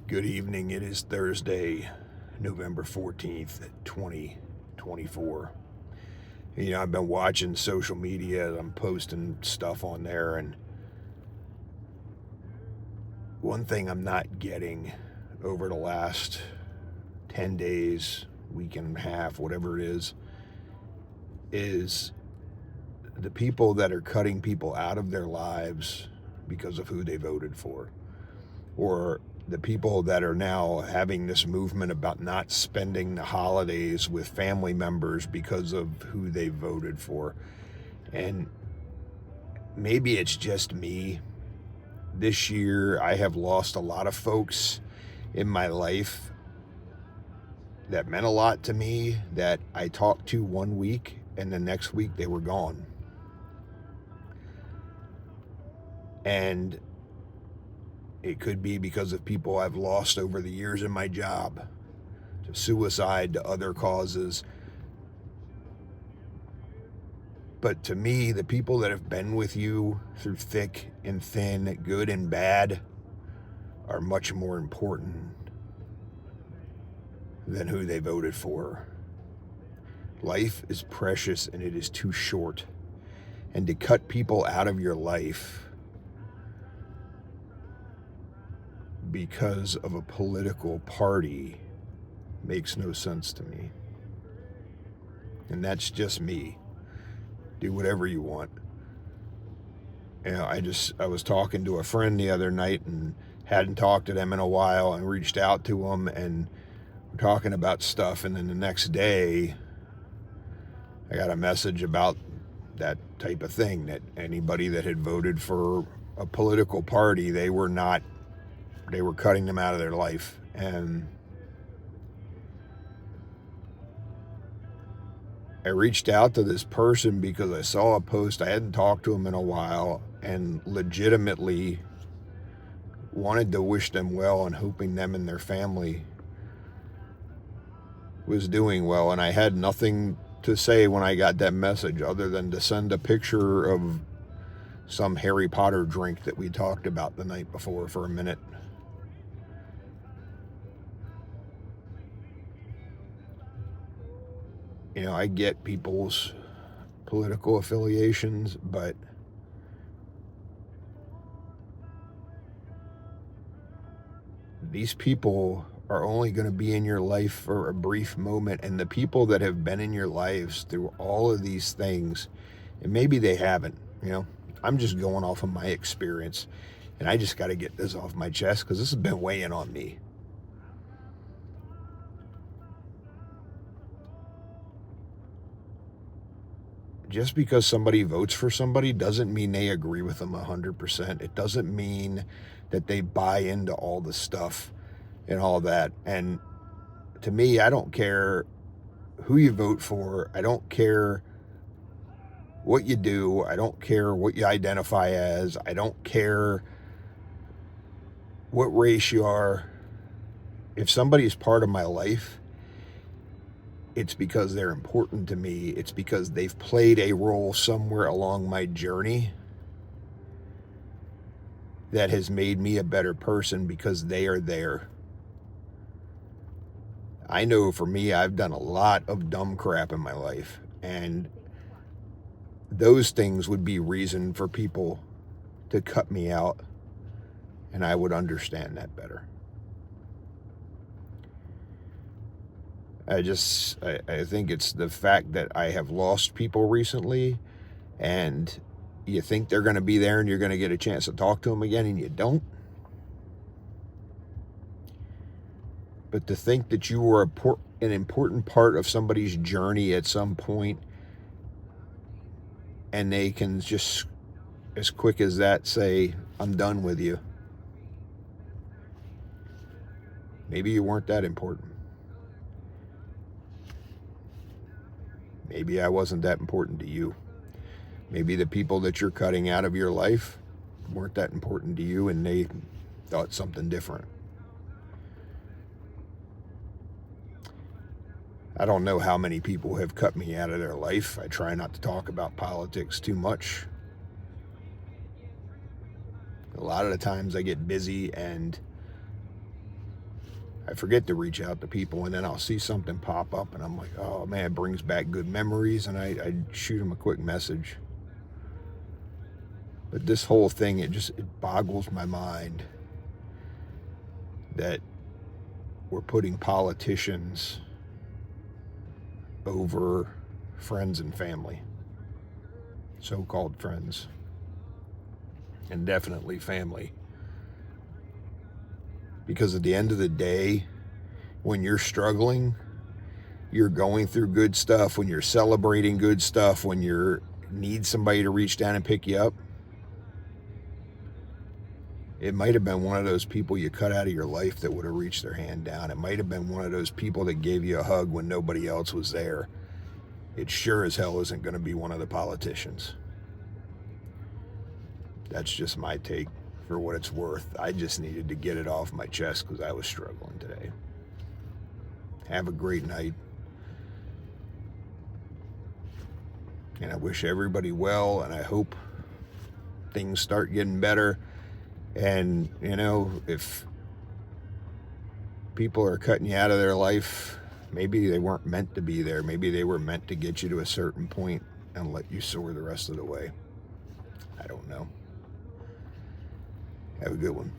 Good evening. It is Thursday, November 14th, 2024. I've been watching social media. I'm posting stuff on there, and one thing I'm not getting over the last 10 days, week and a half, whatever it is the people that are cutting people out of their lives because of who they voted for, or the people that are now having this movement about not spending the holidays with family members because of who they voted for. And maybe it's just me. This year, I have lost a lot of folks in my life that meant a lot to me that I talked to one week and the next week they were gone. And it could be because of people I've lost over the years in my job, to suicide, to other causes. But to me, the people that have been with you through thick and thin, good and bad, are much more important than who they voted for. Life is precious and it is too short. And to cut people out of your life because of a political party makes no sense to me. And that's just me. Do whatever you want. I was talking to a friend the other night and hadn't talked to them in a while, and reached out to them and we're talking about stuff, and then the next day I got a message about that type of thing, that anybody that had voted for a political party, they were cutting them out of their life. And I reached out to this person because I saw a post. I hadn't talked to him in a while and legitimately wanted to wish them well and hoping them and their family was doing well. And I had nothing to say when I got that message other than to send a picture of some Harry Potter drink that we talked about the night before for a minute. I get people's political affiliations, but these people are only going to be in your life for a brief moment. And the people that have been in your lives through all of these things, and maybe they haven't, I'm just going off of my experience, and I just got to get this off my chest because this has been weighing on me. Just because somebody votes for somebody doesn't mean they agree with them 100%. It doesn't mean that they buy into all the stuff and all that. And to me, I don't care who you vote for. I don't care what you do. I don't care what you identify as. I don't care what race you are. If somebody is part of my life, it's because they're important to me. It's because they've played a role somewhere along my journey that has made me a better person because they are there. I know for me, I've done a lot of dumb crap in my life, and those things would be reason for people to cut me out, and I would understand that better. I think it's the fact that I have lost people recently, and you think they're going to be there and you're going to get a chance to talk to them again, and you don't. But to think that you were an important part of somebody's journey at some point, and they can just, as quick as that, say, I'm done with you. Maybe you weren't that important. Maybe I wasn't that important to you. Maybe the people that you're cutting out of your life weren't that important to you, and they thought something different. I don't know how many people have cut me out of their life. I try not to talk about politics too much. A lot of the times I get busy and I forget to reach out to people, and then I'll see something pop up, and I'm like, oh man, it brings back good memories, and I shoot them a quick message. But this whole thing, it boggles my mind that we're putting politicians over friends and family, so-called friends, and definitely family. Because at the end of the day, when you're struggling, you're going through good stuff, when you're celebrating good stuff, when you need somebody to reach down and pick you up, it might have been one of those people you cut out of your life that would have reached their hand down. It might have been one of those people that gave you a hug when nobody else was there. It sure as hell isn't going to be one of the politicians. That's just my take. For what it's worth, I just needed to get it off my chest because I was struggling today. Have a great night. And I wish everybody well, and I hope things start getting better. And, you know, if people are cutting you out of their life, maybe they weren't meant to be there. Maybe they were meant to get you to a certain point and let you soar the rest of the way. I don't know. Have a good one.